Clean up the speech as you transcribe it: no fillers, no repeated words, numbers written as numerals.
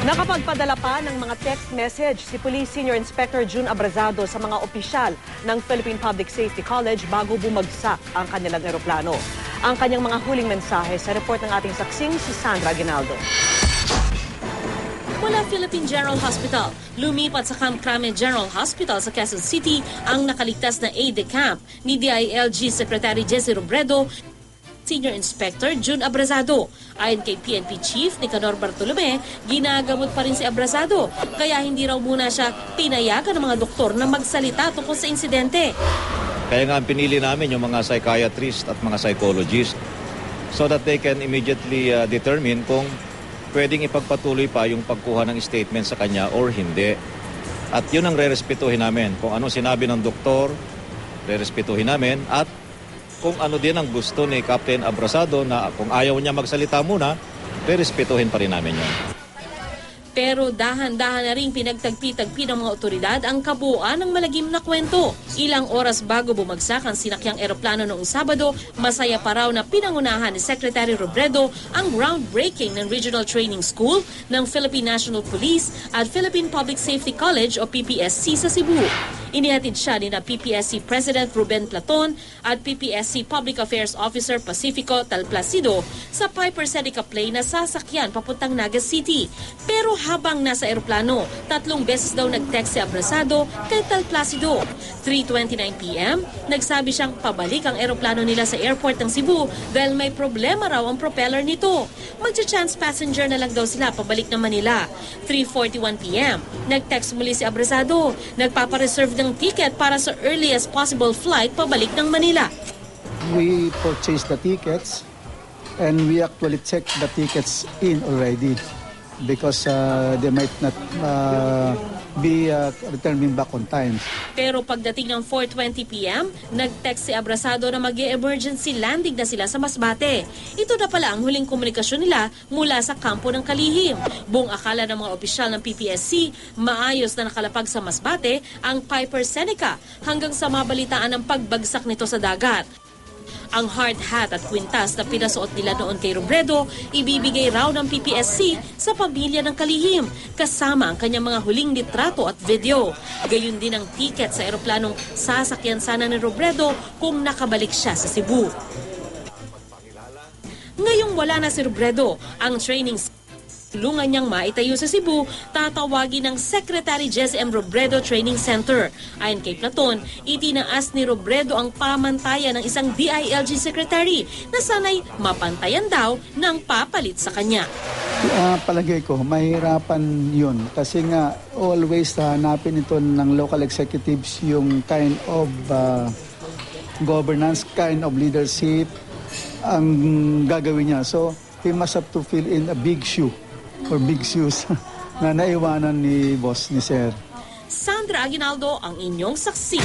Nakapagpadala pa ng mga text message si Police Senior Inspector June Abrazado sa mga opisyal ng Philippine Public Safety College bago bumagsak ang kanilang eroplano. Ang kanyang mga huling mensahe sa report ng ating saksing si Sandra Aguinaldo. Mula Philippine General Hospital, lumipat sa Camp Crame General Hospital sa Quezon City ang nakaligtas na aide-de-camp ni DILG Secretary Jesse Robredo, Senior Inspector June Abrazado. Ayon kay PNP Chief Nicanor Bartolome, ginagamot pa rin si Abrazado, kaya hindi raw muna siya pinayagan ng mga doktor na magsalita tungkol sa insidente. Kaya nga pinili namin yung mga psychiatrist at mga psychologist so that they can immediately determine kung pwedeng ipagpatuloy pa yung pagkuha ng statement sa kanya or hindi. At yun ang rerespetuhin namin. Kung ano sinabi ng doktor, rerespetuhin namin. At kung ano din ang gusto ni Captain Abrazado na kung ayaw niya magsalita muna, rerespetuhin pa rin namin yun. Pero dahan-dahan na rin pinagtagpi-tagpi ng mga otoridad ang kabuuan ng malagim na kwento. Ilang oras bago bumagsak ang sinakyang eroplano noong Sabado, masaya pa raw na pinangunahan ni Secretary Robredo ang groundbreaking ng Regional Training School ng Philippine National Police at Philippine Public Safety College o PPSC sa Cebu. Inihatid siya ni na PPSC President Ruben Platon at PPSC Public Affairs Officer Pacifico Talplacido sa Piper Seneca plane na sasakyan papuntang Naga City. Pero habang nasa eroplano, 3 beses daw nag-text si Abrazado kay Talplacido. 3:29 p.m., nagsabi siyang pabalik ang eroplano nila sa airport ng Cebu dahil may problema raw ang propeller nito. Magcha-chance passenger na lang daw sila pabalik ng Manila. 3:41 p.m., nag-text muli si Abrazado. Nagpapareserve ng ticket para sa earliest possible flight pabalik ng Manila. We purchased the tickets and we actually checked the tickets in already because they might not be returning back on time. Pero pagdating ng 4:20 p.m., nag-text si Abrazado na mag-emergency landing na sila sa Masbate. Ito na pala ang huling komunikasyon nila mula sa kampo ng Kalihim. Buong akala ng mga opisyal ng PPSC, maayos na nakalapag sa Masbate ang Piper Seneca hanggang sa mabalitaan ang pagbagsak nito sa dagat. Ang hard hat at kwintas na pinasuot nila noon kay Robredo, ibibigay raw ng PPSC sa pamilya ng Kalihim, kasama ang kanyang mga huling litrato at video. Gayon din ang ticket sa eroplanong sasakyan sana ni Robredo kung nakabalik siya sa Cebu. Ngayong wala na si Robredo, ang training tulungan niyang maitayo sa Cebu, tatawagin ng Secretary Jesse M. Robredo Training Center. Ayon kay Platon, itinaas ni Robredo ang pamantayan ng isang DILG Secretary na sanay mapantayan daw ng papalit sa kanya. Palagay ko, mahirapan yun kasi nga always hanapin ito ng local executives yung kind of governance, kind of leadership ang gagawin niya. So, he must have to fill in a big shoe or big shoes na naiwanan ni boss, ni Sir. Sandra Aguinaldo, ang inyong saksi.